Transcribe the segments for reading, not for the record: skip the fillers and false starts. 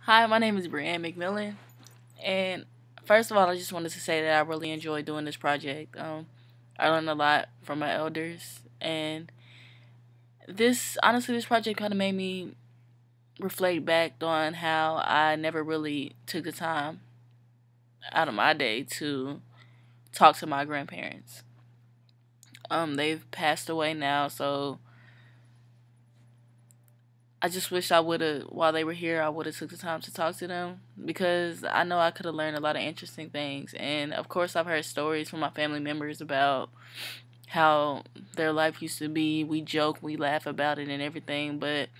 Hi, my name is Brianne McMillan, and first of all, I just wanted to say that I really enjoyed doing this project. I learned a lot from my elders, and this project kind of made me reflect back on how I never really took the time out of my day to talk to my grandparents. They've passed away now, so I just wish I would have, while they were here, I would have took the time to talk to them because I know I could have learned a lot of interesting things. And of course, I've heard stories from my family members about how their life used to be. We joke, we laugh about it and everything, but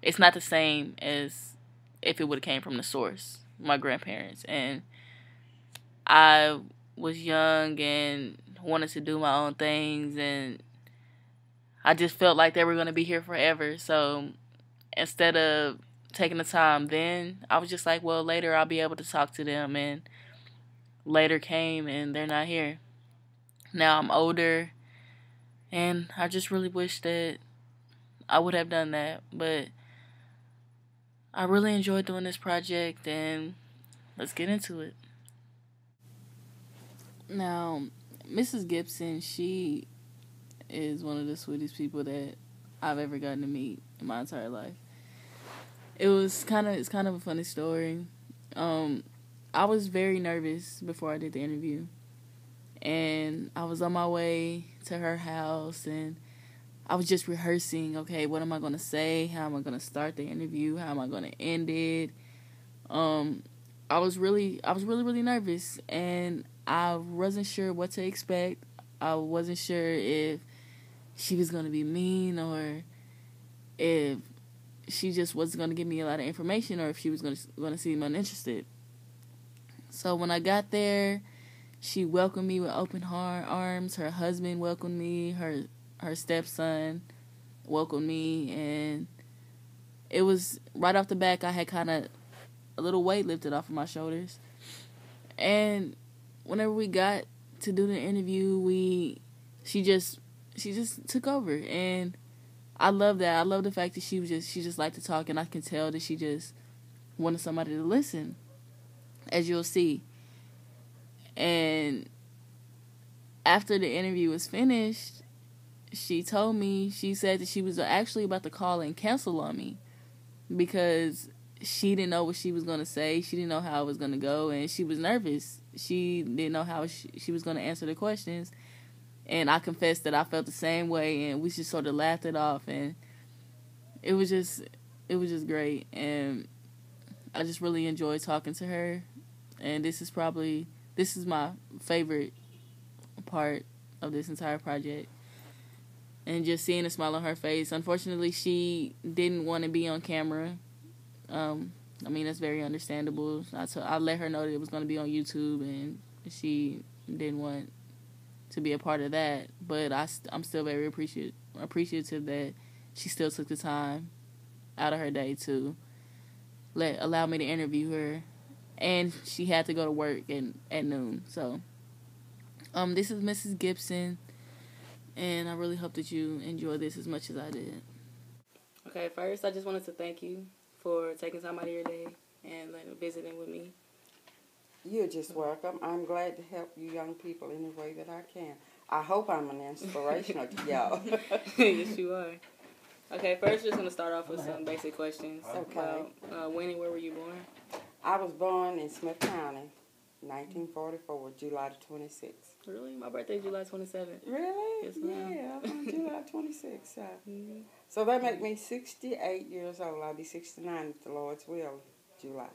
it's not the same as if it would have came from the source, my grandparents. And I was young and wanted to do my own things, and I just felt like they were going to be here forever. So instead of taking the time then, I was just like, well, later I'll be able to talk to them. And later came and they're not here. Now I'm older and I just really wish that I would have done that. But I really enjoyed doing this project and let's get into it. Now, Mrs. Gibson, she is one of the sweetest people that I've ever gotten to meet in my entire life. It's kind of a funny story. I was very nervous before I did the interview, and I was on my way to her house, and I was just rehearsing. Okay, what am I gonna say? How am I gonna start the interview? How am I gonna end it? Um, I was really nervous, and I wasn't sure what to expect. I wasn't sure if she was gonna be mean or if she just wasn't going to give me a lot of information or if she was going to seem uninterested. So when I got there, she welcomed me with open arms. Her husband welcomed me. Her stepson welcomed me. And it was right off the back, I had kind of a little weight lifted off of my shoulders. And whenever we got to do the interview, she just took over. And I love that. I love the fact that she just liked to talk, and I can tell that she just wanted somebody to listen, as you'll see. And after the interview was finished, she said that she was actually about to call and cancel on me because she didn't know what she was going to say. She didn't know how it was going to go, and she was nervous. She didn't know how she was going to answer the questions. And I confessed that I felt the same way, and we just sort of laughed it off, and it was just great, and I just really enjoyed talking to her, and this is my favorite part of this entire project, and just seeing a smile on her face. Unfortunately, she didn't want to be on camera. I mean, that's very understandable. I let her know that it was going to be on YouTube, and she didn't want to be a part of that, but I'm still very appreciative that she still took the time out of her day to allow me to interview her, and she had to go to work at noon. So, this is Mrs. Gibson, and I really hope that you enjoy this as much as I did. Okay, first I just wanted to thank you for taking time out of your day and visiting with me. You're just welcome. I'm glad to help you young people in the way that I can. I hope I'm an inspirational to y'all. Yes, you are. Okay, first just going to start off with some basic questions. Okay. When and where were you born? I was born in Smith County, 1944, July the 26th. Really? My birthday is July 27th. Really? Yes, ma'am. Yeah, I'm on July 26th. So that make me 68 years old. I'll be 69 if the Lord's will, July.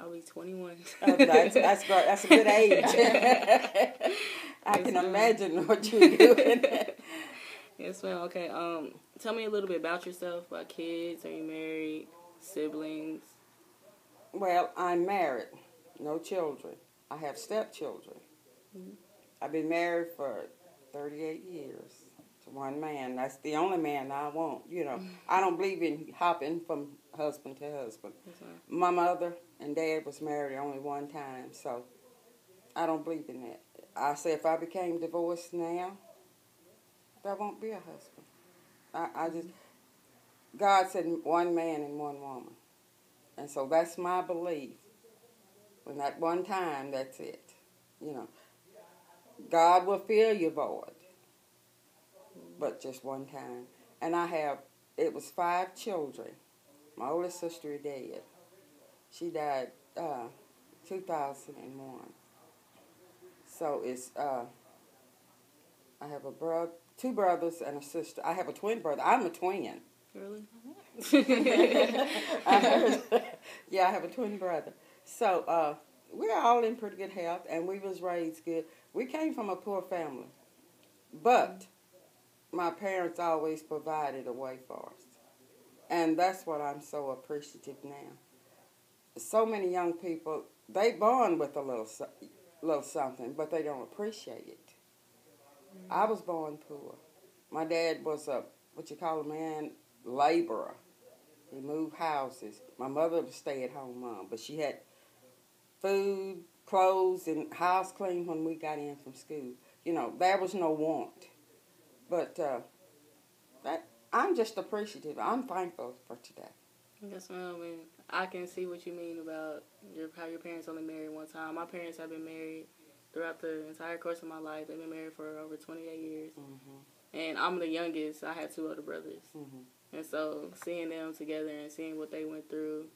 I'll be 21. Oh, that's great. That's a good age. I can imagine what you're doing. Yes, ma'am. Okay. Tell me a little bit about yourself. About kids. Are you married? Siblings? Well, I'm married. No children. I have stepchildren. Mm-hmm. I've been married for 38 years to one man. That's the only man I want. I don't believe in hopping from husband to husband. My mother and dad was married only one time, so I don't believe in that. I say if I became divorced now, there won't be a husband. God said one man and one woman. And so that's my belief. When that one time, that's it. You know, God will fill your void, but just one time. And it was 5 children. My oldest sister is dead. She died 2001. So I have 2 brothers and a sister. I have a twin brother. I'm a twin. Really? Yeah, I have a twin brother. So we're all in pretty good health, and we was raised good. We came from a poor family, but my parents always provided a way for us. And that's what I'm so appreciative now. So many young people, they born with a little something, but they don't appreciate it. I was born poor. My dad was a laborer. He moved houses. My mother was a stay-at-home mom, but she had food, clothes, and house clean when we got in from school. You know, there was no want. But I'm just appreciative. I'm thankful for today. Yes, ma'am. And I can see what you mean about how your parents only married one time. My parents have been married throughout the entire course of my life. They've been married for over 28 years. Mm-hmm. And I'm the youngest. I have 2 older brothers. Mm-hmm. And so seeing them together and seeing what they went through,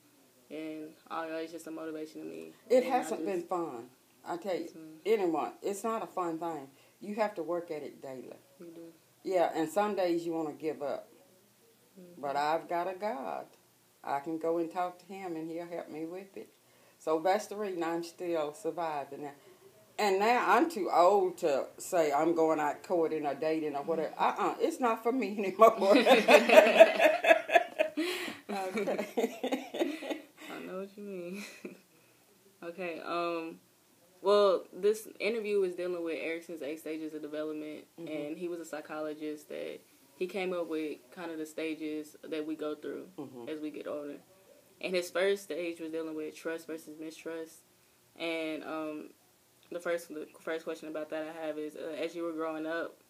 and it's just a motivation to me. It hasn't been fun. I tell you, anyone, it's not a fun thing. You have to work at it daily. You do. Yeah, and some days you want to give up. Mm-hmm. But I've got a God. I can go and talk to him, and he'll help me with it. So that's the reason I'm still surviving. And now I'm too old to say I'm going out courting or dating or whatever. It's not for me anymore. Okay. I know what you mean. Okay. Well, this interview was dealing with Erickson's 8 stages of development, mm-hmm. and he was a psychologist that he came up with kind of the stages that we go through mm-hmm. as we get older. And his first stage was dealing with trust versus mistrust. And the first question about that I have is, as you were growing up,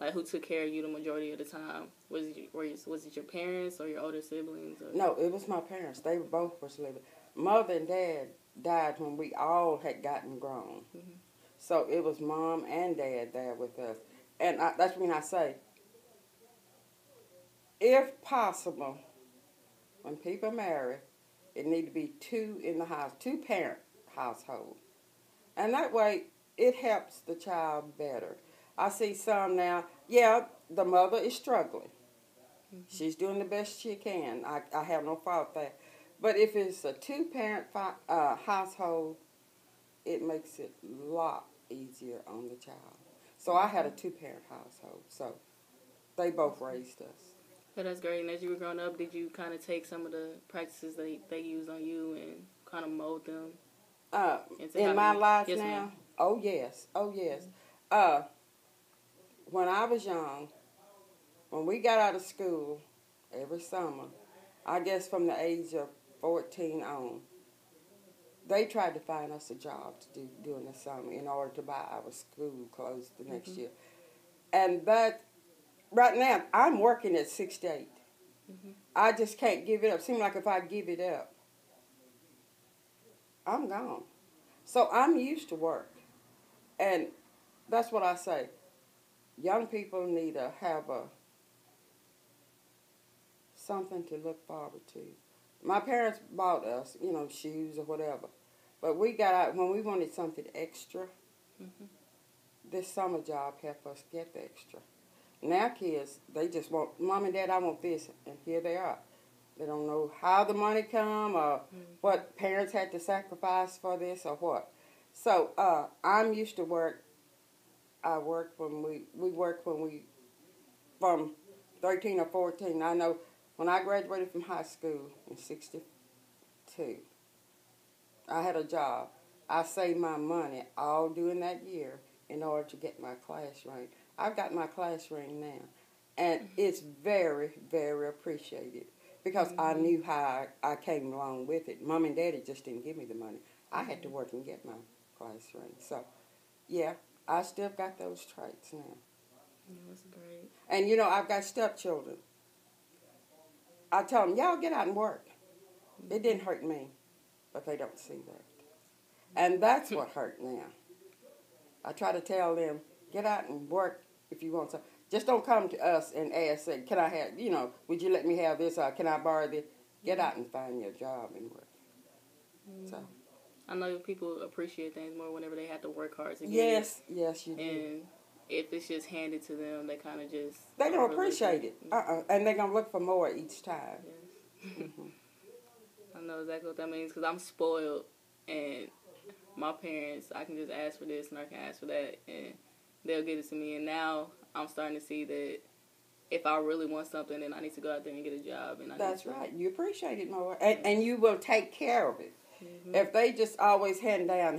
like, who took care of you the majority of the time? Was it your parents or your older siblings? Or? No, it was my parents. They both was living. Mother and Dad died when we all had gotten grown. Mm-hmm. So it was Mom and Dad there with us. And that's when I say, if possible, when people marry, it need to be 2 in the house, 2-parent household. And that way, it helps the child better. I see some now, the mother is struggling. Mm-hmm. She's doing the best she can. I have no fault there. But if it's a 2-parent household, it makes it a lot easier on the child. So I had a 2-parent household, so they both raised us. So that's great. And as you were growing up, did you kind of take some of the practices they used on you and kind of mold them? In my life yes, now? Ma'am. Oh, yes. When I was young, when we got out of school every summer, I guess from the age of 14 on, they tried to find us a job to do during the summer in order to buy our school clothes the next mm-hmm. year. And that, right now, I'm working at 68. Mm-hmm. I just can't give it up. Seems like if I give it up, I'm gone. So I'm used to work. And that's what I say. Young people need to have something to look forward to. My parents bought us, shoes or whatever. But we got out when we wanted something extra. Mm-hmm. This summer job helped us get the extra. Now kids, they just want, Mom and Dad, I want this, and here they are. They don't know how the money come or mm-hmm. what parents had to sacrifice for this or what. So I'm used to work. I worked when we worked when we, from 13 or 14. I know when I graduated from high school in 62, I had a job. I saved my money all during that year in order to get my class ring. I've got my class ring now, and it's very, very appreciated because mm-hmm. I knew how I came along with it. Mom and Daddy just didn't give me the money. I had to work and get my class ring. So, yeah, I still got those traits now. That's great. And, I've got stepchildren. I tell them, y'all get out and work. It didn't hurt me, but they don't see that. And that's what hurt now. I try to tell them, get out and work if you want to. Just don't come to us and ask, say, can I have, would you let me have this, or can I borrow this? Get out and find your job and work. So. I know people appreciate things more whenever they have to work hard to get it. Yes, you do. And if it's just handed to them, they kind of just... They don't appreciate it. And they're going to look for more each time. Yes. I know exactly what that means, because I'm spoiled, and my parents, I can just ask for this and I can ask for that, and they'll get it to me. And now I'm starting to see that if I really want something, then I need to go out there and get a job. And That's right. You appreciate it more. And you will take care of it. Mm-hmm. If they just always hand down,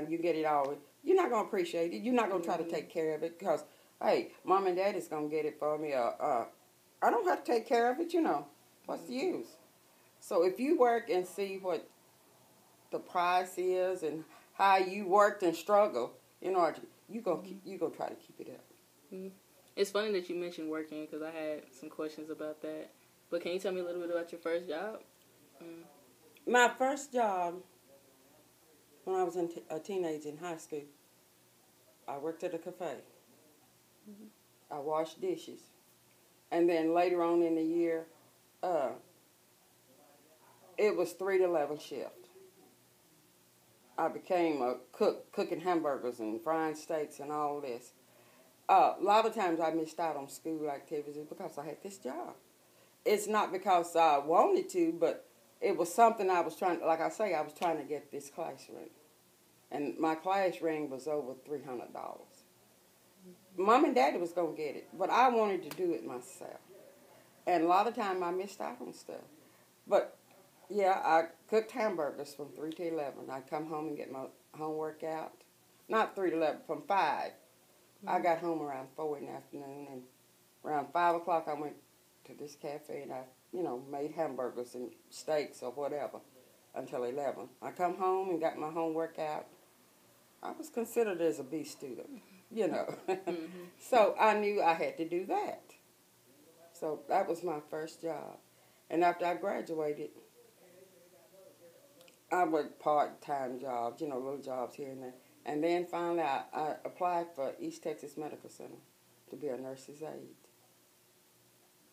you get it always, you're not going to appreciate it. You're not going to try to take care of it because, hey, mom and daddy's going to get it for me. I don't have to take care of it, What's the use? So if you work and see what the price is and how you worked and struggled, you're going to try to keep it up. Mm-hmm. It's funny that you mentioned working because I had some questions about that. But can you tell me a little bit about your first job? My first job, when I was a teenager in high school, I worked at a cafe. Mm-hmm. I washed dishes. And then later on in the year, it was 3 to 11 shift. I became a cook, cooking hamburgers and frying steaks and all this. A lot of times I missed out on school activities because I had this job. It's not because I wanted to, but it was something I was trying, like I say, I was trying to get this class ring. And my class ring was over $300. Mom and Daddy was going to get it, but I wanted to do it myself. And a lot of time I missed out on stuff. But, yeah, I cooked hamburgers from 3 to 11. I'd come home and get my homework out. Not 3 to 11, from 5. I got home around 4 in the afternoon, and around 5 o'clock I went to this cafe and I, made hamburgers and steaks or whatever until 11. I come home and got my homework out. I was considered as a B student, Mm-hmm. So I knew I had to do that. So that was my first job. And after I graduated, I worked part-time jobs, little jobs here and there. And then finally I applied for East Texas Medical Center to be a nurse's aide.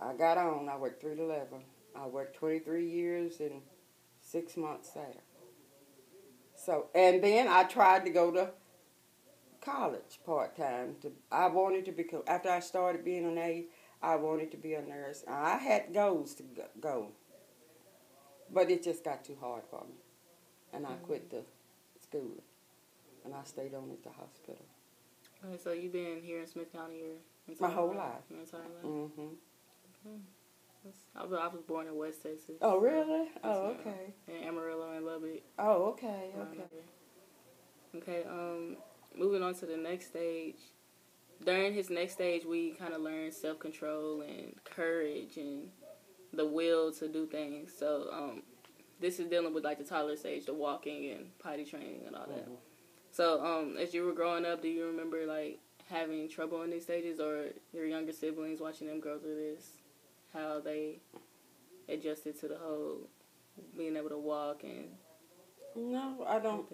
I got on. I worked 3 to 11. I worked 23 years and 6 months there. So, and then I tried to go to college part-time. I wanted to become, after I started being an aide, I wanted to be a nurse. I had goals to go, but it just got too hard for me. And I quit the school, and I stayed on at the hospital. Okay, so you've been here in Smith County my whole life. Your entire life? Mm-hmm. Okay. I was born in West Texas. Oh, really? Oh, okay. In Amarillo and Lubbock. Oh, okay, Okay, moving on to the next stage. During his next stage, we kind of learned self-control and courage and the will to do things. So, this is dealing with, like, the toddler stage, the walking and potty training and all that. Mm-hmm. So, as you were growing up, do you remember, like, having trouble in these stages or your younger siblings watching them go through this? How they adjusted to the whole being able to walk and... No, I don't.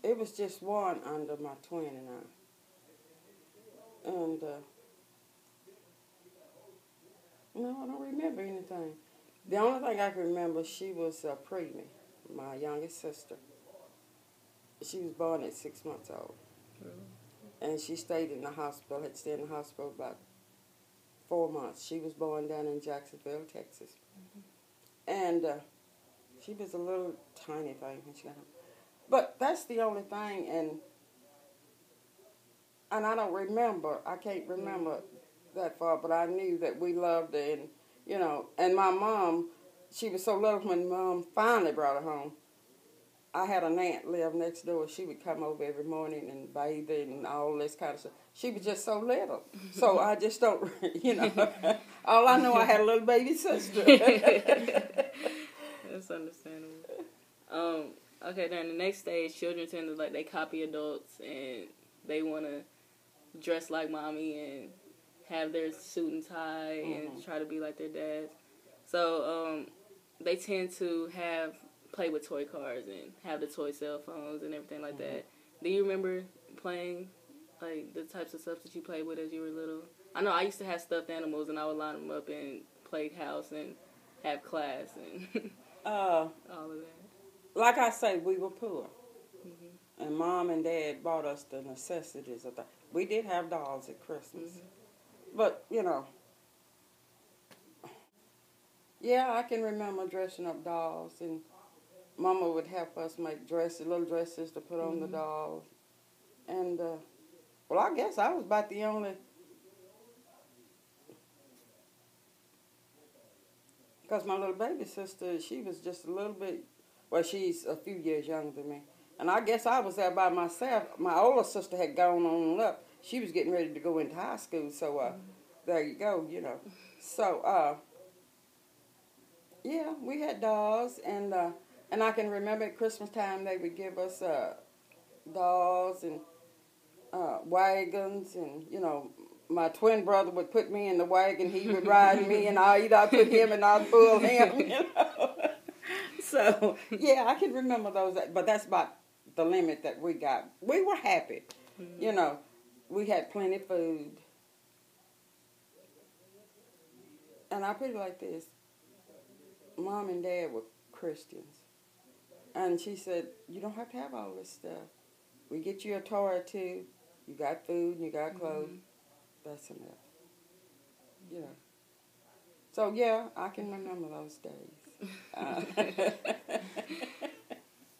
It was just one under my twin and I. And, no, I don't remember anything. The only thing I can remember, she was pregnant, my youngest sister. She was born at 6 months old. Really? And she stayed in the hospital, had stayed in the hospital about 4 months. She was born down in Jacksonville, Texas. Mm-hmm. And she was a little tiny thing when she got home. But that's the only thing, and I don't remember, I can't remember that far, but I knew that we loved her, and, and my mom, she was so little when Mom finally brought her home. I had an aunt live next door. She would come over every morning and bathe and all this kind of stuff. She was just so little. So I just don't, all I know, I had a little baby sister. That's understandable. Okay, then the next stage, children tend to, they copy adults and they want to dress like mommy and have their suit and tie and try to be like their dads. So, they tend to play with toy cars and have the toy cell phones and everything like that. Do you remember playing, like, the types of stuff that you played with as you were little? I know I used to have stuffed animals, and I would line them up and play house and have class and all of that. Like I say, we were poor. And Mom and Dad bought us the necessities of that. We did have dolls at Christmas. But, you know, yeah, I can remember dressing up dolls, and Mama would help us make little dresses to put on the dolls. And, well, I guess I was about the only, because my little baby sister, she was just a little bit, well, she's a few years younger than me. And I guess I was there by myself. My older sister had gone on up. She was getting ready to go into high school, so there you go, you know. So, yeah, we had dolls, and I can remember at Christmas time they would give us dolls and wagons, and, you know, my twin brother would put me in the wagon, he would ride me, and I'd put him and I'd pull him, you know. So, yeah, I can remember those, but that's about the limit that we got. We were happy, you know. We had plenty of food. And I put it like this. Mom and Dad were Christians. And she said, you don't have to have all this stuff. We get you a toy or two. You got food and you got clothes. That's enough. You know. So, yeah, I can remember those days.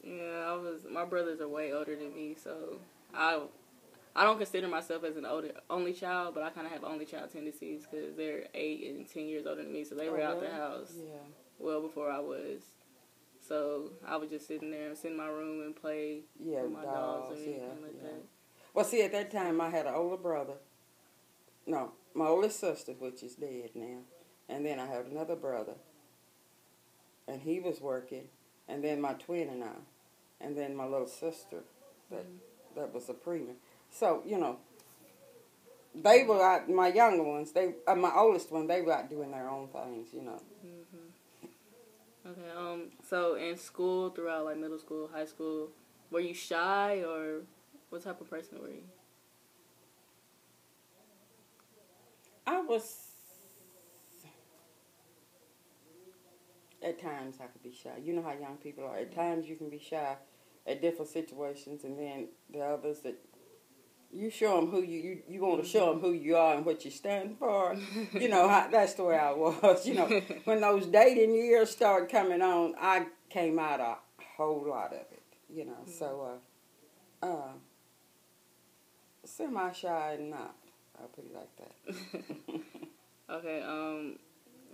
Yeah, my brothers are way older than me, so I don't consider myself as an only child, but I kind of have only child tendencies because they're 8 and 10 years older than me, so they were out the house well before I was. So I was just sitting there, sit in my room and play with my dolls or anything like that. Well, see, at that time I had an older brother. No, my oldest sister, which is dead now, and then I had another brother, and he was working, and then my twin and I, and then my little sister that was a preemie. So, you know, they were out, my younger ones, my oldest one, they were out doing their own things, you know. Okay, so in school, throughout, like, middle school, high school, were you shy, or what type of person were you? I was, at times I could be shy. You know how young people are. At times you can be shy at different situations, and then the others that you show them who you want to show them who you are and what you stand for. You know, that's the way I was. You know, when those dating years started coming on, I came out a whole lot of it. You know, so semi-shy and not. I'll put it like that. Okay.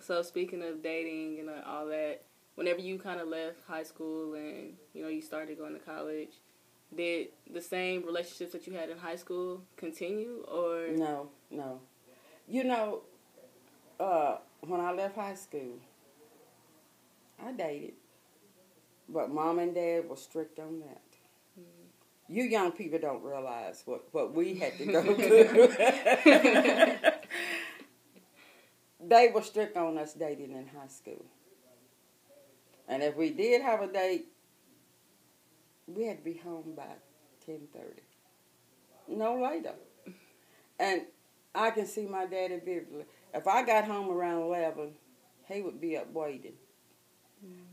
So speaking of dating and all that, whenever you kind of left high school and you started going to college, did the same relationships that you had in high school continue, or? No. You know, when I left high school, I dated, but Mom and Dad were strict on that. You young people don't realize what we had to go through. They were strict on us dating in high school. And if we did have a date, we had to be home by 10:30. No later. And I can see my daddy vividly. If I got home around 11, he would be up waiting.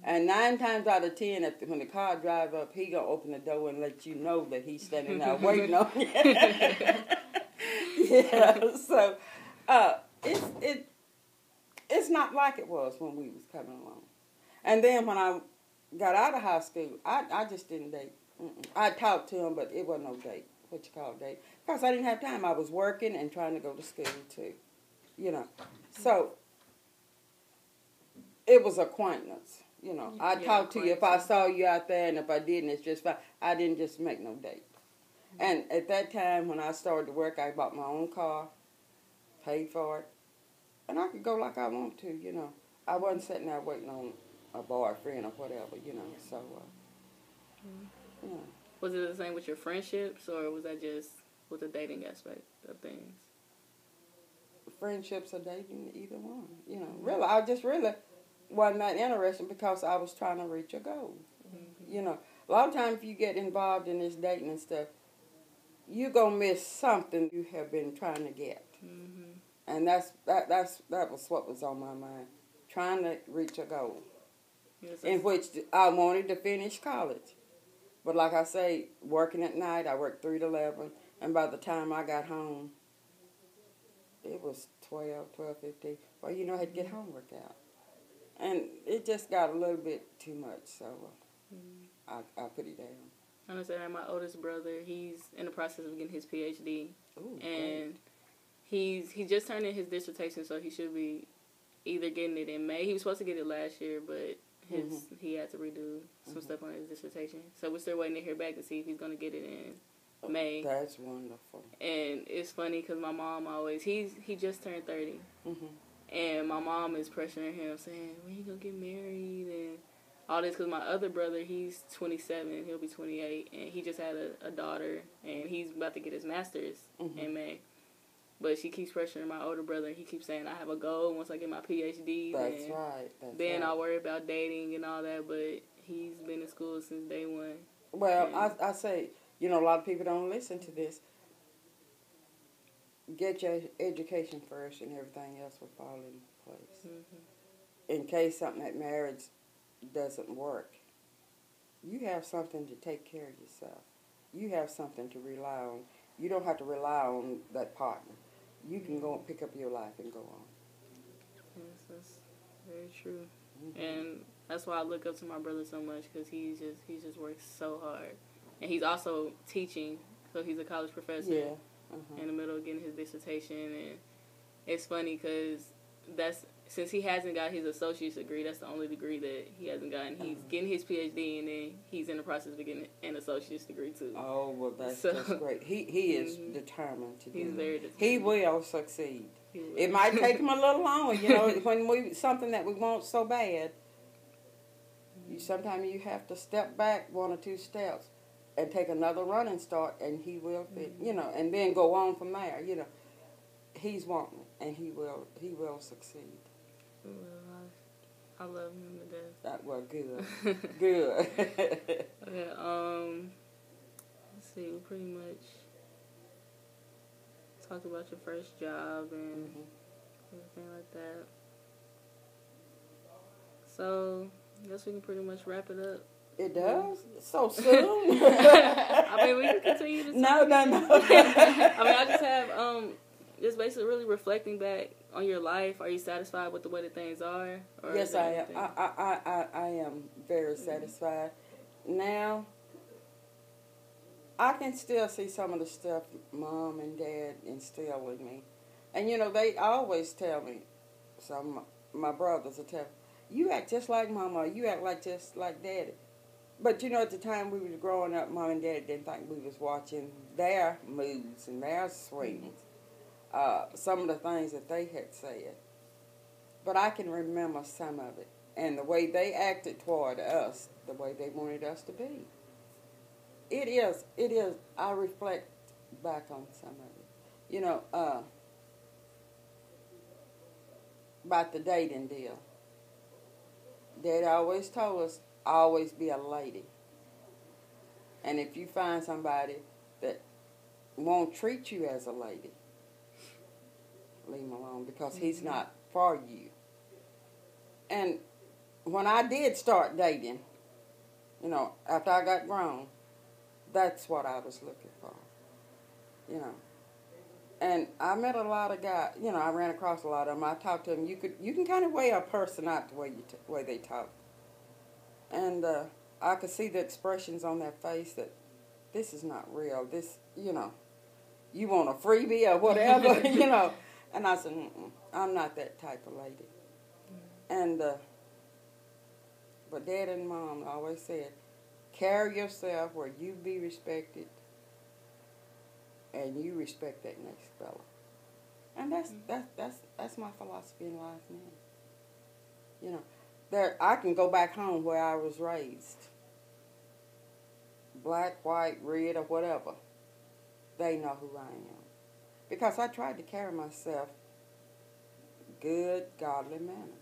And 9 times out of 10, when the car drive up, he gonna open the door and let you know that he's standing there waiting on you. Yeah, so it's not like it was when we was coming along. And then when I got out of high school, I just didn't date. I talked to him, but it wasn't no date. What you call date? Because I didn't have time. I was working and trying to go to school too. You know, so it was acquaintance. You know, I talked to you if I saw you out there, and if I didn't, it's just fine. I didn't just make no date. And at that time, when I started to work, I bought my own car, paid for it, and I could go like I want to, you know. I wasn't sitting there waiting on a boyfriend or whatever, you know, so, yeah. Was it the same with your friendships, or was that just with the dating aspect of things? Friendships or dating, either one, you know. Really, I just really wasn't that interesting because I was trying to reach a goal. Mm-hmm. You know, a lot of times if you get involved in this dating and stuff, you gonna miss something you have been trying to get. Mm-hmm. And that was what was on my mind, trying to reach a goal, Yes, in which I wanted to finish college. But like I say, working at night, I worked 3 to 11, and by the time I got home, it was 12:15. Well, you know, I had to get homework out. And it just got a little bit too much, so I put it down. I understand. My oldest brother, he's in the process of getting his PhD, Ooh, and he just turned in his dissertation, so he should be either getting it in May. He was supposed to get it last year, but he had to redo some stuff on his dissertation. So we're still waiting to hear back to see if he's going to get it in May. That's wonderful. And it's funny because my mom always, he just turned 30. Mm-hmm. And my mom is pressuring him, saying, when you going to get married? And all this, because my other brother, he's 27, he'll be 28, and he just had a daughter, and he's about to get his master's in May. But she keeps pressuring my older brother, and he keeps saying, I have a goal once I get my PhD. That's right. Then I'll worry about dating and all that, but he's been in school since day one. Well, I say, you know, a lot of people don't listen to this. Get your education first, and everything else will fall in place. Mm-hmm. In case something at marriage doesn't work, you have something to take care of yourself. You have something to rely on. You don't have to rely on that partner. You can go and pick up your life and go on. Yes, that's very true. And that's why I look up to my brother so much, because he just works so hard. And he's also teaching, so he's a college professor. Yeah. In the middle of getting his dissertation. And it's funny because since he hasn't got his associate's degree, that's the only degree that he hasn't gotten. He's getting his PhD, and then he's in the process of getting an associate's degree too. Oh, well, that's just great. He is determined to do it. He's very determined. He will succeed. He will. It might take him a little longer, you know, when something that we want so bad. Sometimes you have to step back 1 or 2 steps and take another running start, and he will fit, you know, and then go on from there, you know. He's wanting it, and he will succeed. Well, I love him to death. That was good. Good. Okay, let's see, we pretty much talked about your first job and everything like that. So, I guess we can pretty much wrap it up. It does? So soon? I mean, we can continue to talk. No. I mean, I just have, just basically really reflecting back on your life. Are you satisfied with the way that things are? Or yes, I am. I am very satisfied. Now, I can still see some of the stuff Mom and Dad instill in me. And, you know, they always tell me, my brothers will tell me, you act just like Mama, you act just like Daddy. But, you know, at the time we was growing up, Mom and Dad didn't think we was watching their moods and their swings. Some of the things that they had said. But I can remember some of it. And the way they acted toward us, the way they wanted us to be. It is. I reflect back on some of it. You know, about the dating deal. Dad always told us, always be a lady. And if you find somebody that won't treat you as a lady, leave him alone, because he's not for you. And when I did start dating, you know, after I got grown, that's what I was looking for, you know. And I met a lot of guys, you know, I ran across a lot of them. I talked to them. You can kind of weigh a person out the way they talk. And I could see the expressions on their face that this is not real. This, you know, you want a freebie or whatever, you know. And I said, I'm not that type of lady. And, but Dad and Mom always said, carry yourself where you be respected and you respect that next fella. And that's my philosophy in life now. You know, I can go back home where I was raised. Black, white, red, or whatever. They know who I am. Because I tried to carry myself good, godly manner.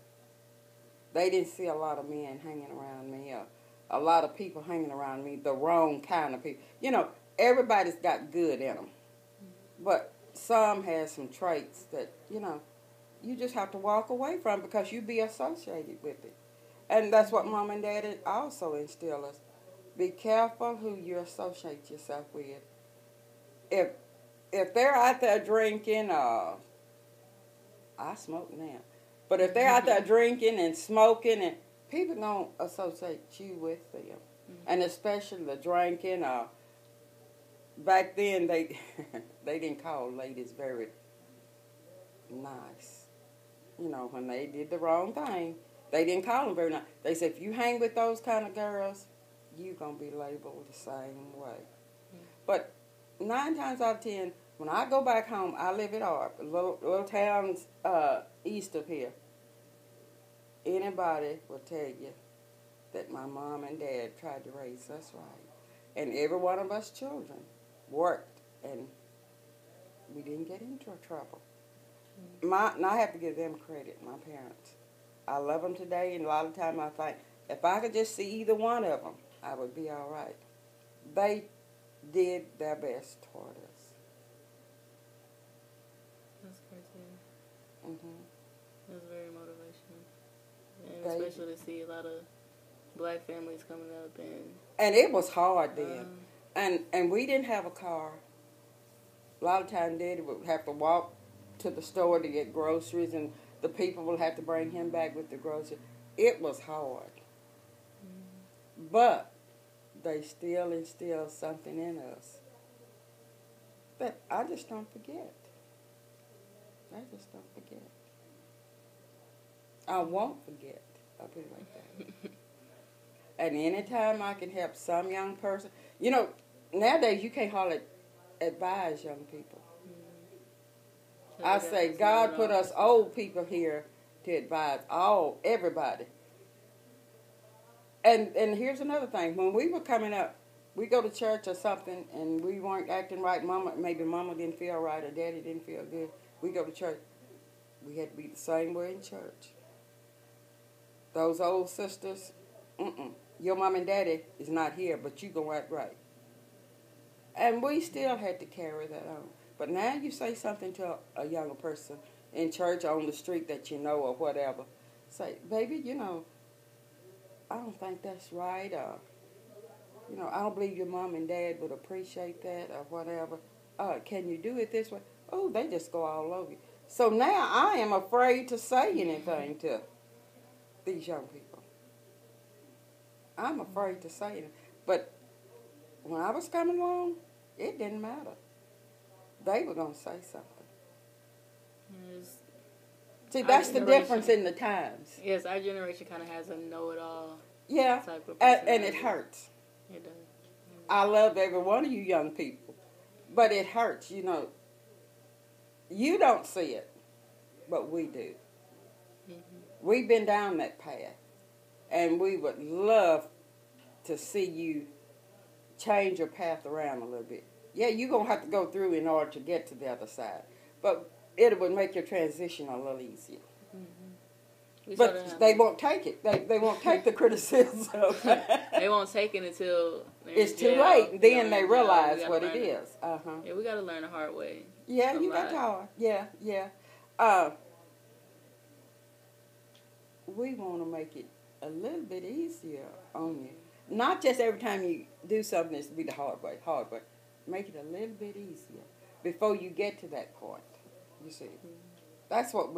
they didn't see a lot of men hanging around me, or a lot of people hanging around me, the wrong kind of people. You know, everybody's got good in them. But some has some traits that, you know, you just have to walk away from because you be associated with it. And that's what Mom and Dad also instill us. Be careful who you associate yourself with. If they're out there drinking, I smoke now. But if they're out there drinking and smoking, and people gonna associate you with them, and especially the drinking. Back then they didn't call ladies very nice. You know, when they did the wrong thing, they didn't call them very nice. They said if you hang with those kind of girls, you gonna be labeled the same way. But 9 times out of 10, when I go back home, I live at Arp, a little town east of here. Anybody will tell you that my mom and dad tried to raise us right. And every one of us children worked, and we didn't get into trouble. And I have to give them credit, my parents. I love them today, and a lot of times I think, if I could just see either one of them, I would be all right. They did their best toward us. That's great to hear. Mm-hmm. That's very motivational. And especially to see a lot of black families coming up. And it was hard then. And we didn't have a car. A lot of times Daddy would have to walk to the store to get groceries, and the people would have to bring him back with the groceries. It was hard. But they still instilled something in us that I just don't forget. I just don't forget. I won't forget. I'll put it like that. And anytime I can help some young person, you know, nowadays you can't hardly advise young people. I say God put us old people here to advise everybody. And here's another thing. When we were coming up, we go to church or something, and we weren't acting right. Maybe Mama didn't feel right or Daddy didn't feel good. We go to church. We had to be the same way in church. Those old sisters, your mom and daddy is not here, but you go act right. And we still had to carry that on. But now you say something to a younger person in church or on the street that you know or whatever. Say, baby, you know, I don't think that's right, or, you know, I don't believe your mom and dad would appreciate that or whatever. Can you do it this way? Oh, they just go all over you. So now I am afraid to say anything to these young people. I'm afraid to say it. But when I was coming along, it didn't matter. They were going to say something. Yes. See, that's the difference in the times. Yes, our generation kind of has a know-it-all type of personality. And it hurts. It does. I love every one of you young people. But it hurts, you know. You don't see it, but we do. Mm-hmm. We've been down that path. And we would love to see you change your path around a little bit. Yeah, you're going to have to go through in order to get to the other side. But it would make your transition a little easier. Mm-hmm. But they won't take it. They won't take the criticism. They won't take it until it's too late. Then they realize what it is. Yeah, we got to learn the hard way. Yeah, you got to hard. Yeah. We want to make it a little bit easier on you. Not just every time you do something, it's to be the hard way. Make it a little bit easier before you get to that point. You see, that's what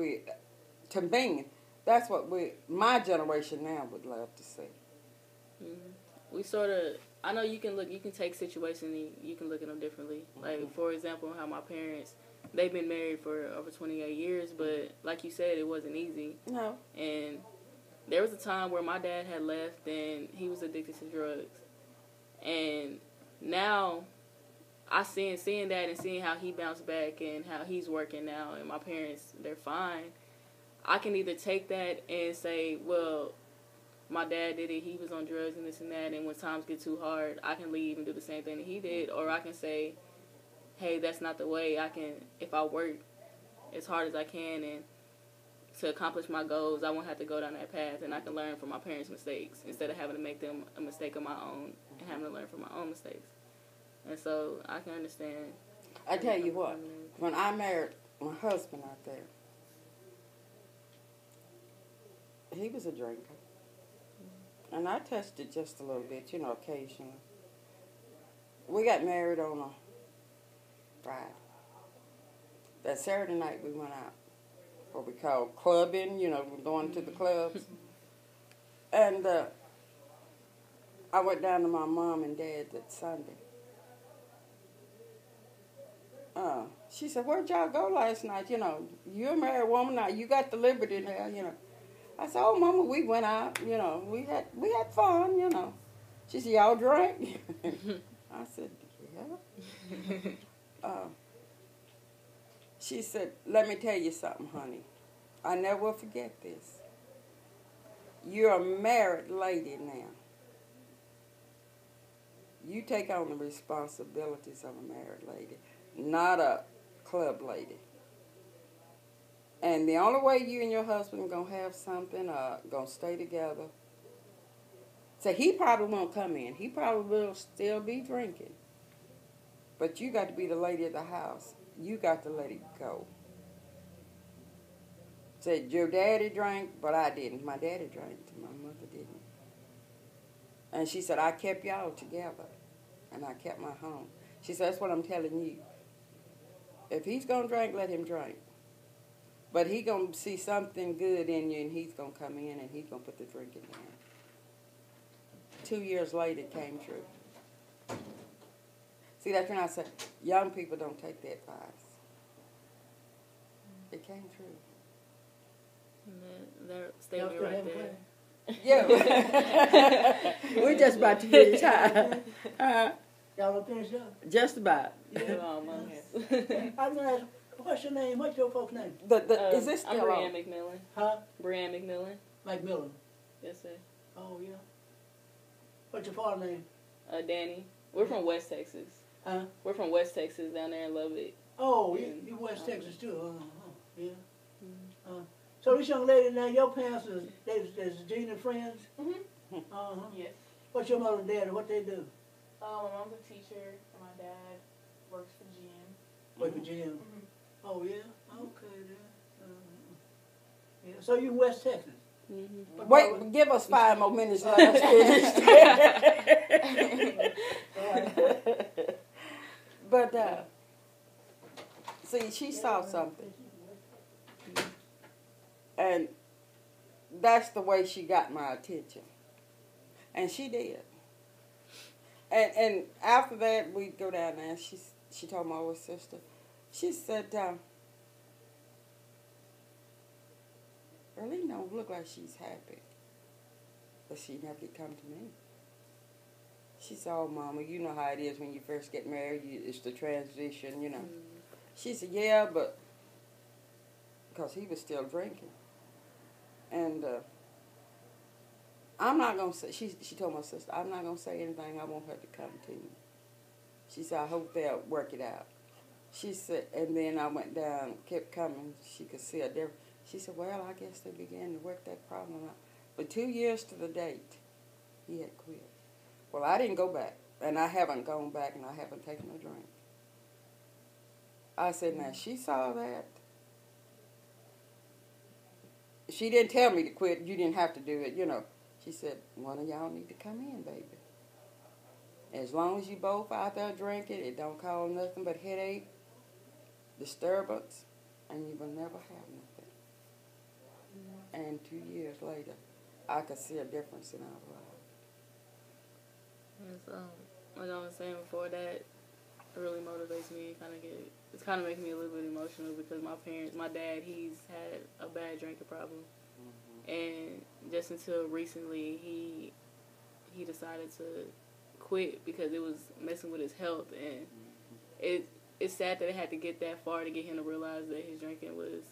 that's what my generation now would love to see. Mm-hmm. We sort of, I know you can take situations and you can look at them differently. Mm-hmm. Like, for example, how my parents, they've been married for over 28 years, but like you said, it wasn't easy. No. And there was a time where my dad had left and he was addicted to drugs. And now I seeing that and seeing how he bounced back and how he's working now, and my parents, they're fine. I can either take that and say, well, my dad did it, he was on drugs and this and that, and when times get too hard, I can leave and do the same thing that he did. Or I can say, hey, that's not the way. If I work as hard as I can and to accomplish my goals, I won't have to go down that path, and I can learn from my parents' mistakes instead of having to make them a mistake of my own and having to learn from my own mistakes. And so I can understand. I tell you what, when I married my husband out there, he was a drinker. And I touched it just a little bit, occasionally. We got married on a Friday. That Saturday night we went out, what we call clubbing, going to the clubs. And I went down to my mom and dad that Sunday. She said, "Where'd y'all go last night? You're a married woman now. You got the liberty now, I said, "Oh, Mama, we went out. We had fun. She said, "Y'all drank?" I said, "Yeah." She said, "Let me tell you something, honey. I never will forget this. You're a married lady now. You take on the responsibilities of a married lady, not a club lady. And the only way you and your husband going to have something, going to stay together." So he probably won't come in. He probably will still be drinking. But you got to be the lady of the house. You got to let it go. Said, "Your daddy drank, but I didn't. My daddy drank, my mother didn't." And she said, "I kept y'all together, and I kept my home." She said, "That's what I'm telling you. If he's going to drink, let him drink. But he going to see something good in you, and he's going to come in, and he's going to put the drinking down." 2 years later, it came true. See, that's when I said, young people don't take that advice. It came true. That statement right there. Yeah. We're just about to finish high. Y'all will finish up? Just about. Yeah. I'm going to ask, what's your name? What's your folks' name? Is this still I'm Brianne on? McMillan. Huh? Brianne McMillan. McMillan. Yes, sir. Oh, yeah. What's your father's name? Danny. We're from West Texas. Huh? We're from West Texas, down there in Lubbock. Oh, you West Texas too. Yeah. So this young lady now, your parents is Gina friends? Mm-hmm. Yes. What's your mother and dad? What they do? My mom's a teacher, and my dad works for GM. Work for GM. Mm-hmm. Oh yeah. Okay then. Yeah. So you in West Texas? Mm-hmm. Wait, give us 5 more minutes. Let us finish. But see, she saw something, and that's the way she got my attention, and she did. And after that, we go down there, and she told my older sister, she said, "Earlene don't look like she's happy," but she never did come to me. She said, "Oh, Mama, you know how it is when you first get married. It's the transition, Mm. She said, "Yeah, but," because he was still drinking. And I'm not going to say, she told my sister, "I'm not going to say anything. I want her to come to me." She said, "I hope they'll work it out." She said, and then I went down, kept coming. She could see a difference. She said, "Well, I guess they began to work that problem out." But 2 years to the date, he had quit. Well, I didn't go back, and I haven't gone back, and I haven't taken a drink. I said, "Now, she saw that. She didn't tell me to quit. You didn't have to do it, She said, "One of y'all need to come in, baby. As long as you both out there drinking, it don't cause nothing but headache, disturbance, and you will never have nothing." And 2 years later, I could see a difference in our lives. And like I was saying before, that really motivates me. It's kind of making me a little bit emotional because my dad, he's had a bad drinking problem. Mm-hmm. And just until recently, he decided to quit because it was messing with his health. And it's sad that it had to get that far to get him to realize that his drinking was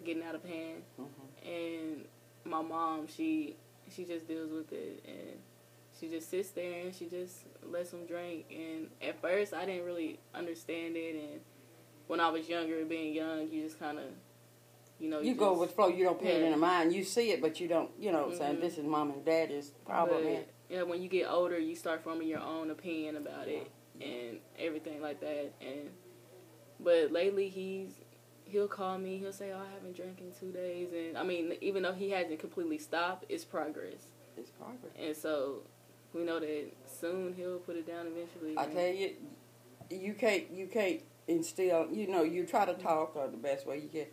getting out of hand. Mm-hmm. And my mom, she just deals with it, and she just sits there and she just lets him drink. And at first, I didn't really understand it. And when I was younger, being young, you just kind of You know, you go with the flow. You don't pay it in the mind. You see it, but you don't. You know, what I'm saying, this is mom and daddy's problem. Yeah, when you get older, you start forming your own opinion about it and everything like that. But lately, he'll call me. He'll say, "Oh, I haven't drank in 2 days," and I mean, even though he hasn't completely stopped, it's progress. It's progress. And so we know that soon he'll put it down eventually. I tell you, you can't instill. You know, you try to talk the best way you can.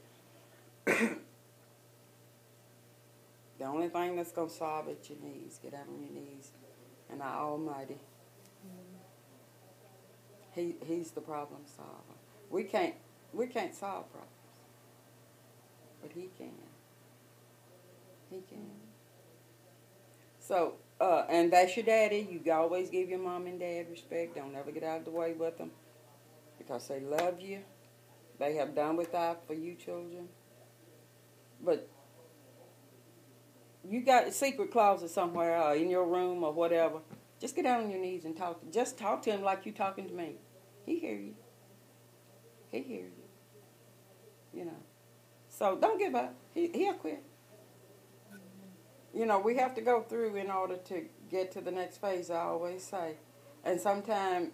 The only thing that's gonna solve it, your knees. Get out on your knees, and our Almighty. He's the problem solver. We can't solve problems, but He can. He can. So, and that's your daddy. You always give your mom and dad respect. Don't ever get out of the way with them, because they love you. They have done without for you children. But you got a secret closet somewhere, in your room or whatever. Just get down on your knees and talk. Just talk to Him like you talking to me. He hear you. He hear you. You know. So don't give up. He'll quit. You know, we have to go through in order to get to the next phase, I always say. And sometimes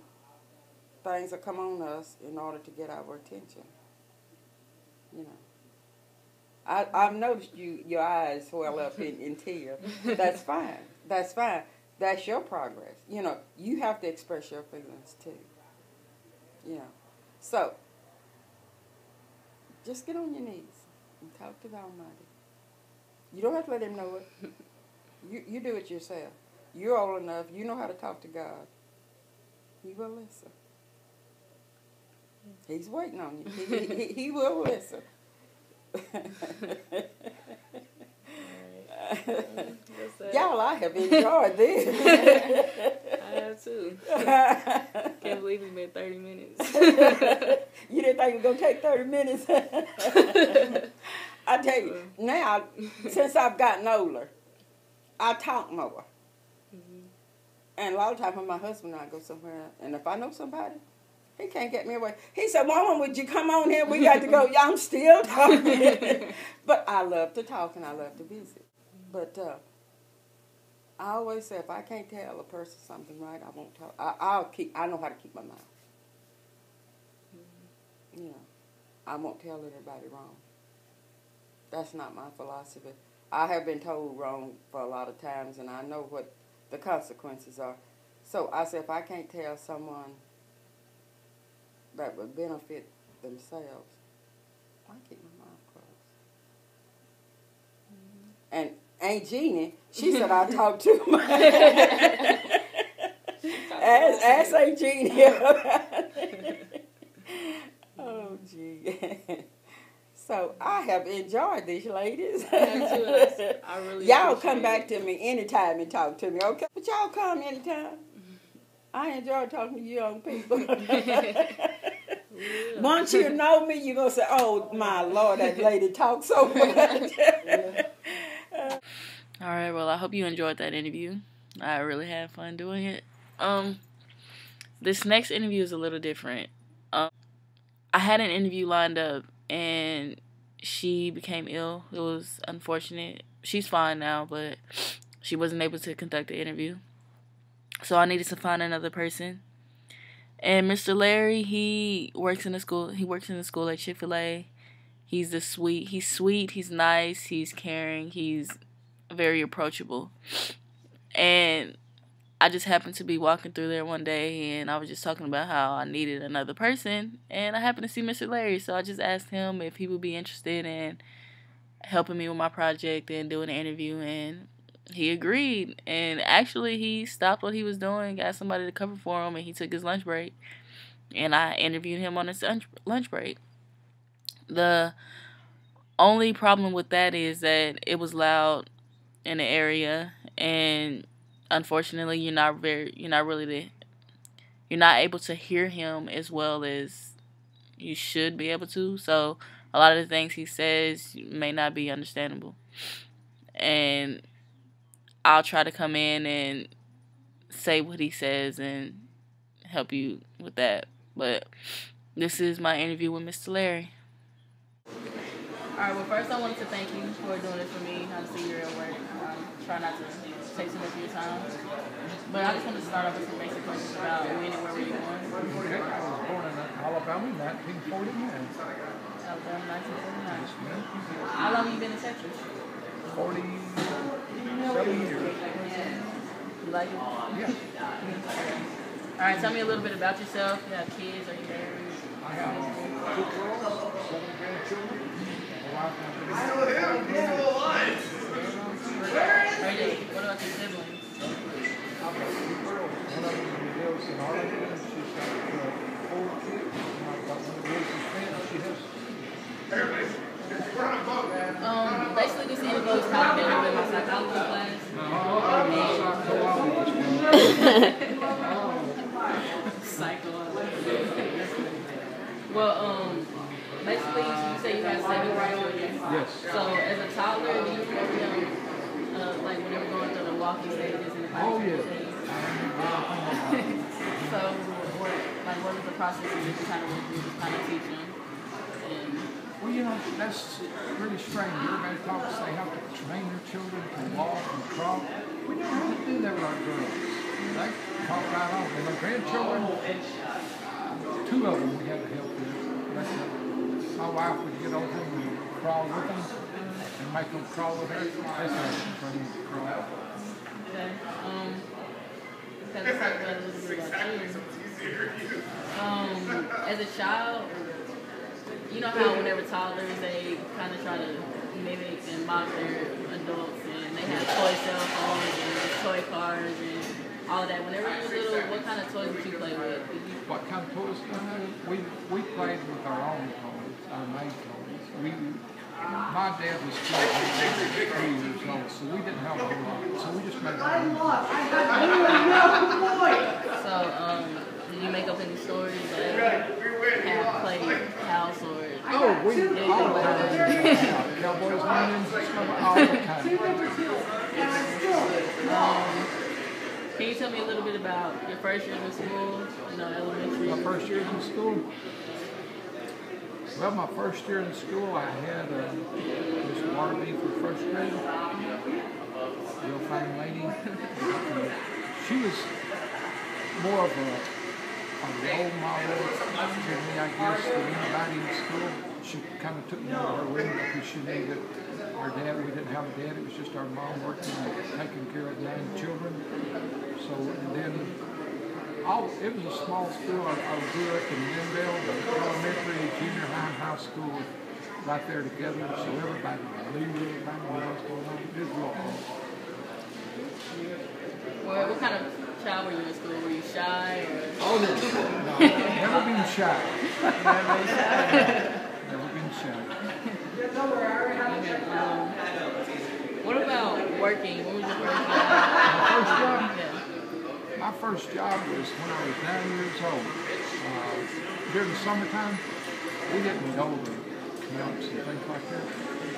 things will come on us in order to get our attention. You know. I've noticed your eyes swell up in tears. That's fine. That's fine. That's your progress. You know, you have to express your feelings too. You know. So, just get on your knees and talk to the Almighty. You don't have to let Him know it. You do it yourself. You're old enough. You know how to talk to God. He will listen. He's waiting on you. He will listen. Y'all, I have enjoyed this. I have too. Can't believe it's been 30 minutes. You didn't think it was going to take 30 minutes? I tell you, now, since I've gotten older, I talk more. And a lot of times when my husband and I go somewhere, and if I know somebody, he can't get me away. He said, "Mama, would you come on here? We got to go." Yeah, I'm still talking. But I love to talk and I love to visit. But I always say, if I can't tell a person something right, I won't talk. I know how to keep my mouth. You know, I won't tell everybody wrong. That's not my philosophy. I have been told wrong for a lot of times, and I know what the consequences are. So I say, if I can't tell someone that would benefit themselves, I keep my mouth closed. And Aunt Jeannie, she said I talk too much. Ask Aunt Jeannie. Oh, gee. So I have enjoyed this, ladies. I really y'all come back to me anytime and talk to me, okay? But y'all come anytime. I enjoy talking to young people. Once you know me, you're going to say, "Oh, my Lord, that lady talks so much." All right, well, I hope you enjoyed that interview. I really had fun doing it. This next interview is a little different. I had an interview lined up, and she became ill. It was unfortunate. She's fine now, but she wasn't able to conduct the interview. So I needed to find another person. And Mr. Larry, he works in the school. He works in the school at Chick-fil-A. He's sweet, he's nice, he's caring, he's very approachable. And I just happened to be walking through there one day, and I was just talking about how I needed another person, and I happened to see Mr. Larry, so I just asked him if he would be interested in helping me with my project and doing an interview, and he agreed. And actually, he stopped what he was doing, got somebody to cover for him, and he took his lunch break, and I interviewed him on his lunch break. The only problem with that is that it was loud in the area, and unfortunately, you're not able to hear him as well as you should be able to. So a lot of the things he says may not be understandable, and I'll try to come in and say what he says and help you with that. But this is my interview with Mr. Larry. Alright, well first I wanted to thank you for doing this for me. I see you're at work. Try not to take too much of your time. But I just wanted to start off with some basic questions about when and where were you born? Okay, I was born in Alabama in 1949. Alabama, 1949. How long have you been in Texas? 47 years. You like it? Yeah. Alright, tell me a little bit about yourself. You have kids? Are you married? I have 2 girls, 7 grandchildren. A wife and a What about your siblings? I've got 2 girls. One of them lives in Arlington. She's got 4 kids. And I've got one that lives in Spain. She has. Basically this interview is kind of been with my psychology class. Well, basically you say you have 7 grandchildren. Yes. So as a toddler, do you remember them, like when they were going through the walking stages and the Oh, yeah. stage? So, what was the process that you kind of went through to kind of teach them? And Well, you know, that's pretty strange. Everybody talks, they have to train their children to walk and crawl. We never had to do that with our girls. They caught right on. And my grandchildren, 2 of them we had to help with. My wife would get over them and crawl with them and make them crawl with her. That's how she trained to crawl. okay, let's talk about a little bit about you. As a child, you know how whenever toddlers, they kind of try to mimic and mock their adults, and they have toy cell phones and toy cars and all that. Whenever you were little, what kind of toys would you play with? What kind of toys? We played with our own toys, our made toys. My dad was 3 years old, so we didn't have a whole lot. So we just made our own toys. So, did you make up any stories that have played house or? Oh, we all the time. Cowboys, Indians, all the time. Can you tell me a little bit about your first years in school, elementary? My first year in school? Well, my first year in school, I had Miss Barbie for first grade. Real fine lady. She was more of a role model to me, I guess, than anybody in school. She kind of took me under her wing because she knew that our dad, we didn't have a dad, it was just our mom working and taking care of 9 children. So, and then, it was a small school. I grew up in Lindale, the elementary, junior high, high school, right there together. So everybody knew everybody what was going on. It was real cool. Well, what kind of child were you in school? Were you shy? Or? Oh, no, never been shy. Never been shy. What about working? What was your first job? My first job? Yeah. My first job was when I was 9 years old. During the summertime, we didn't go to camps and things like that.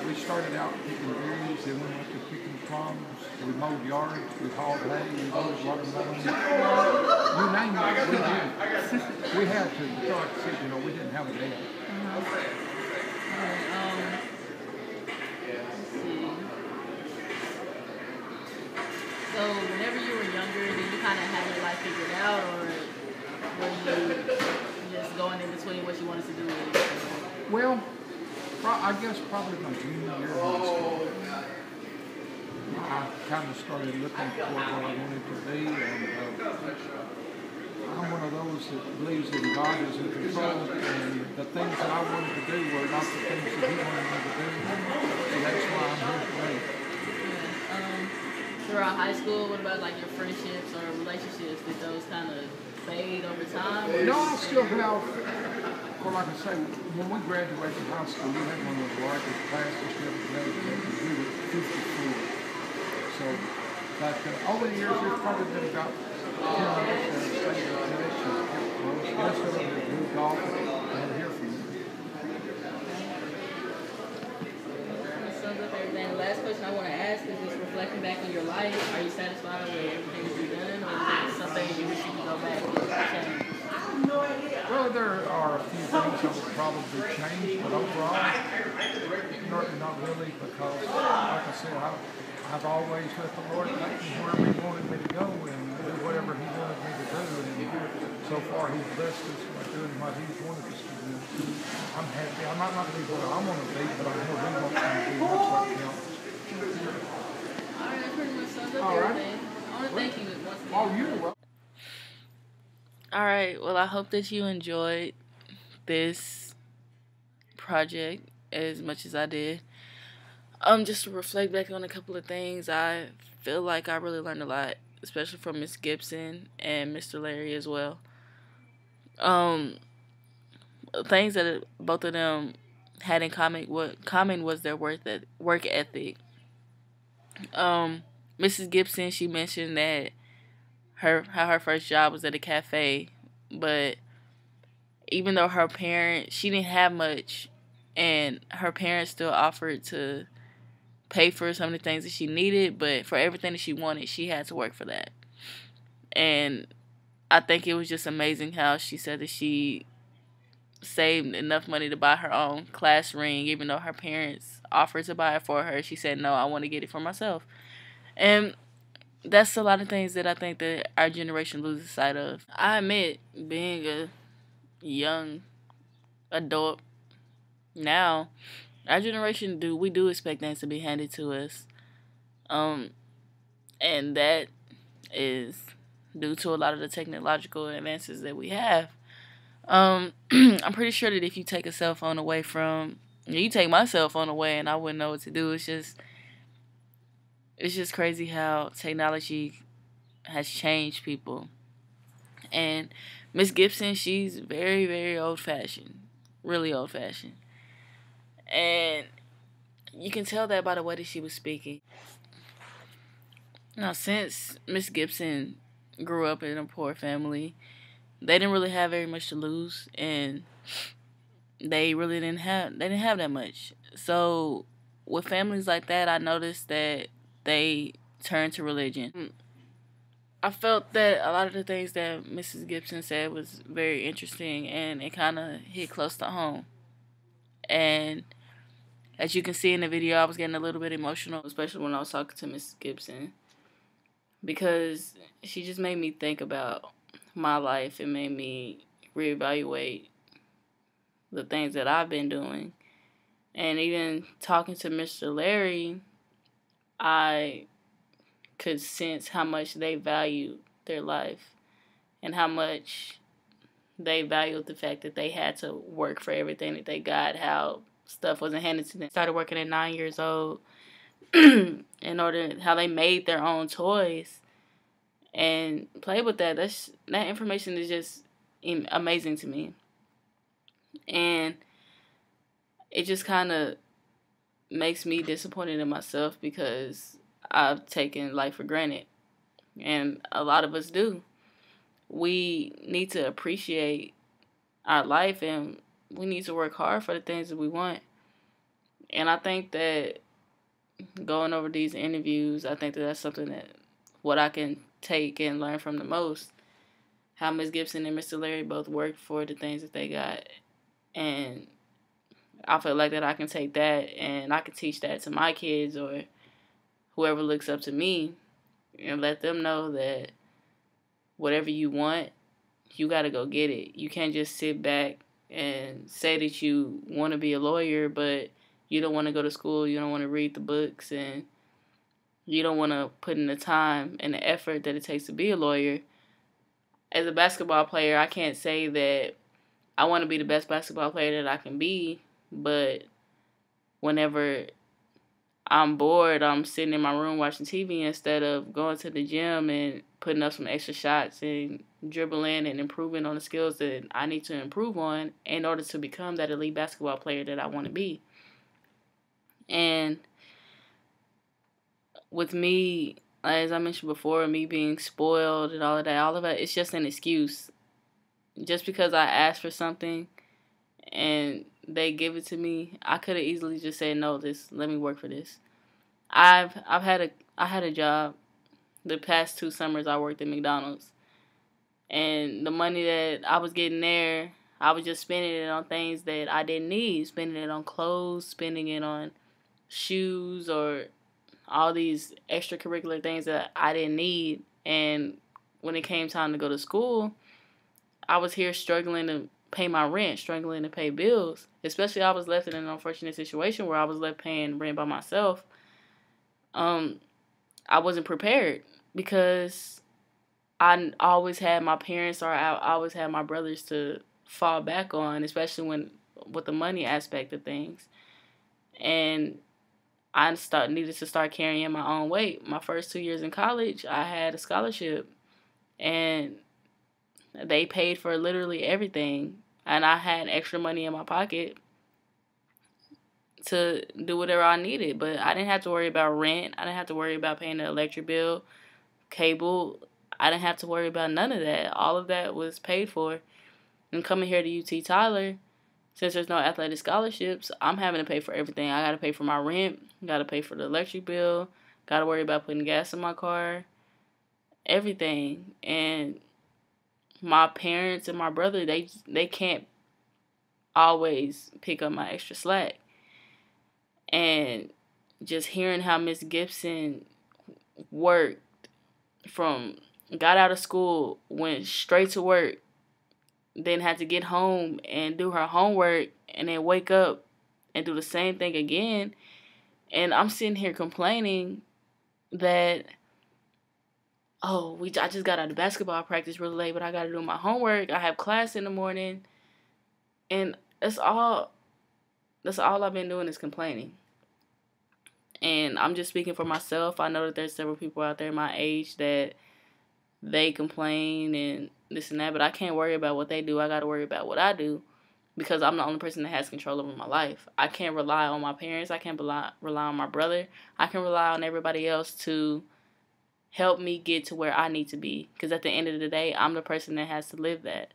We started out picking berries, then we went to picking plums, we mowed yards, we hauled hay, we mowed watermelons. You name it, we did. We had to, because like I said, we didn't have a dad. Let's see. So whenever you were younger, did you kind of have your life figured out, or were you just going in between what you wanted to do? Well, I guess probably my junior year of high school. I kind of started looking for what I wanted to be, and I'm one of those that believes that God is in control, and the things that I wanted to do were not the things that He wanted me to do, so that's why I'm here today. Throughout high school, what about like your friendships or relationships? Did those kind of fade over time? No, I still have, well, like I say, when we graduated from high school, we had one of the largest classes we ever graduated. We were 54. So, but over the years, there's probably been about 10 of us that have stayed in touch and kept close. The rest of them have moved off and hear from you. That sums up everything. The last question I want to ask is just reflecting back on your life. Are you satisfied with everything that you've done, or is there something you wish you could go back and change? Well, there are a few things I would probably change, but overall, not really, because, like I said, I've always let the Lord take me wherever He wanted me to go and do whatever He wanted me to do. And so far, He's blessed us by doing what He's wanted us to do. I'm happy. I might not be where I want to be, but I know He wants me to be. That's what counts. All right, that pretty much sums up All right. everything. I want to thank you once again. Oh, you're welcome. All right. Well, I hope that you enjoyed this project as much as I did. Just to reflect back on a couple of things, I feel like I really learned a lot, especially from Miss Gibson and Mr. Larry as well. Things that both of them had in common, was their work ethic. Mrs. Gibson, she mentioned that how her first job was at a cafe, but even though she didn't have much, and her parents still offered to pay for some of the things that she needed, but for everything that she wanted, she had to work for that. And I think it was just amazing how she said that she saved enough money to buy her own class ring, even though her parents offered to buy it for her. She said, no, I want to get it for myself. And that's a lot of things that I think that our generation loses sight of. I admit, being a young adult now, our generation we do expect things to be handed to us. And that is due to a lot of the technological advances that we have. I'm pretty sure that if you take a cell phone away you take my cell phone away and I wouldn't know what to do. It's just crazy how technology has changed people. And Miss Gibson, she's very, very old-fashioned. Really old-fashioned. And you can tell that by the way that she was speaking. Now, since Miss Gibson grew up in a poor family, they didn't really have very much to lose, and they really didn't have that much. So with families like that, I noticed that they turn to religion. I felt that a lot of the things that Mrs. Gibson said was very interesting, and it kind of hit close to home. And as you can see in the video, I was getting a little bit emotional, especially when I was talking to Miss Gibson, because she just made me think about my life. It made me reevaluate the things that I've been doing. And even talking to Mr. Larry, I could sense how much they valued their life and how much they valued the fact that they had to work for everything that they got, how stuff wasn't handed to them. Started working at 9 years old how they made their own toys and play with that. That information is just amazing to me. And it just kind of makes me disappointed in myself because I've taken life for granted. And a lot of us do. We need to appreciate our life, and we need to work hard for the things that we want. And I think that going over these interviews, I think that that's something that what I can take and learn from the most. How Ms. Gibson and Mr. Larry both worked for the things that they got. And I feel like that I can take that and I can teach that to my kids or whoever looks up to me and let them know that whatever you want, you got to go get it. You can't just sit back and say that you want to be a lawyer, but you don't want to go to school, you don't want to read the books, and you don't want to put in the time and the effort that it takes to be a lawyer. As a basketball player, I can't say that I want to be the best basketball player that I can be, but whenever I'm bored, I'm sitting in my room watching TV instead of going to the gym and putting up some extra shots and dribbling and improving on the skills that I need to improve on in order to become that elite basketball player that I want to be. And with me, as I mentioned before, me being spoiled and all of that, it's just an excuse. Just because I asked for something and they give it to me, I could have easily just said, no, let me work for this. I had a job. The past 2 summers I worked at McDonald's. And the money that I was getting there, I was just spending it on things that I didn't need, spending it on clothes, spending it on shoes, or all these extracurricular things that I didn't need. And when it came time to go to school, I was here struggling to pay my rent, struggling to pay bills. Especially I was left in an unfortunate situation where I was left paying rent by myself. I wasn't prepared because I always had my parents, or I always had my brothers to fall back on, especially with the money aspect of things. And I needed to start carrying my own weight. My first 2 years in college, I had a scholarship, and they paid for literally everything, and I had extra money in my pocket to do whatever I needed. But I didn't have to worry about rent. I didn't have to worry about paying the electric bill, cable. I didn't have to worry about none of that. All of that was paid for. And coming here to UT Tyler, since there's no athletic scholarships, I'm having to pay for everything. I got to pay for my rent, got to pay for the electric bill, got to worry about putting gas in my car, everything. And my parents and my brother, they can't always pick up my extra slack. And just hearing how Miss Gibson worked got out of school, went straight to work, then had to get home and do her homework, and then wake up and do the same thing again. And I'm sitting here complaining that, I just got out of basketball practice really late, but I got to do my homework. I have class in the morning. And that's all I've been doing is complaining. And I'm just speaking for myself. I know that there's several people out there my age that they complain and this and that, but I can't worry about what they do. I got to worry about what I do, because I'm the only person that has control over my life. I can't rely on my parents. I can't rely on my brother. I can rely on everybody else to help me get to where I need to be, because at the end of the day, I'm the person that has to live that.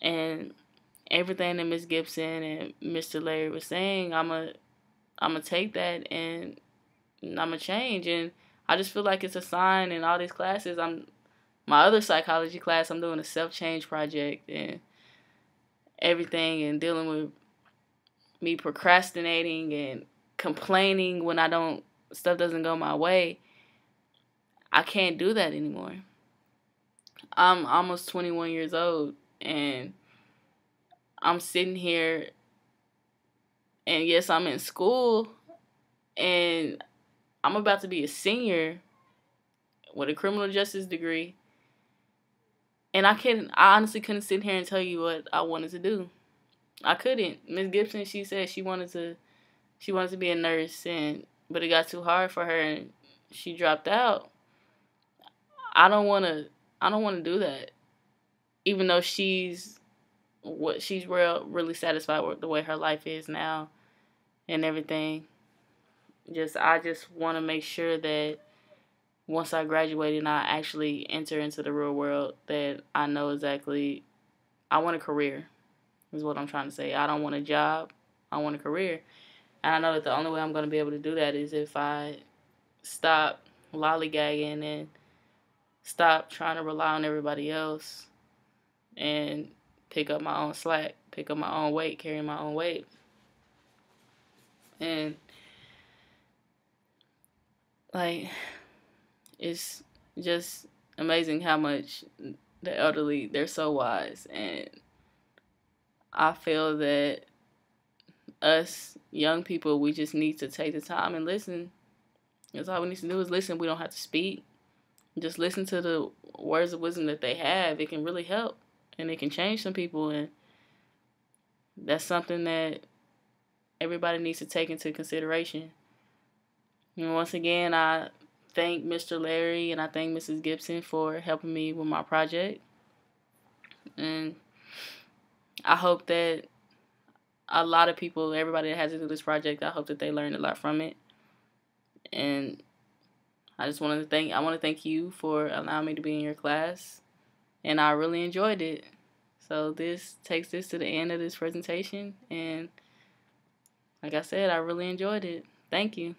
And everything that Miss Gibson and Mr. Larry was saying, I'm gonna take that and I'm gonna change. And I just feel like it's a sign in all these classes. My other psychology class, I'm doing a self-change project and everything, and dealing with me procrastinating and complaining when stuff doesn't go my way. I can't do that anymore. I'm almost 21 years old, and I'm sitting here, and yes, I'm in school, and I'm about to be a senior with a criminal justice degree. And I honestly couldn't sit here and tell you what I wanted to do. I couldn't. Miss Gibson, she said she wanted to be a nurse, but it got too hard for her and she dropped out. I don't want to do that. Even though she's really satisfied with the way her life is now and everything. I just want to make sure that once I graduate and I actually enter into the real world, that I know exactly, I want a career, is what I'm trying to say. I don't want a job. I want a career. And I know that the only way I'm going to be able to do that is if I stop lollygagging and stop trying to rely on everybody else and pick up my own slack, pick up my own weight, carry my own weight. And, it's just amazing how much the elderly, they're so wise. And I feel that us young people, we just need to take the time and listen. That's all we need to do is listen. We don't have to speak. Just listen to the words of wisdom that they have. It can really help, and it can change some people. And that's something that everybody needs to take into consideration. And once again, I thank Mr. Larry and I thank Mrs. Gibson for helping me with my project. And I hope that a lot of people, everybody that has to do this project, I hope that they learned a lot from it. And I want to thank you for allowing me to be in your class. And I really enjoyed it. So this takes this to the end of this presentation. And like I said, I really enjoyed it. Thank you.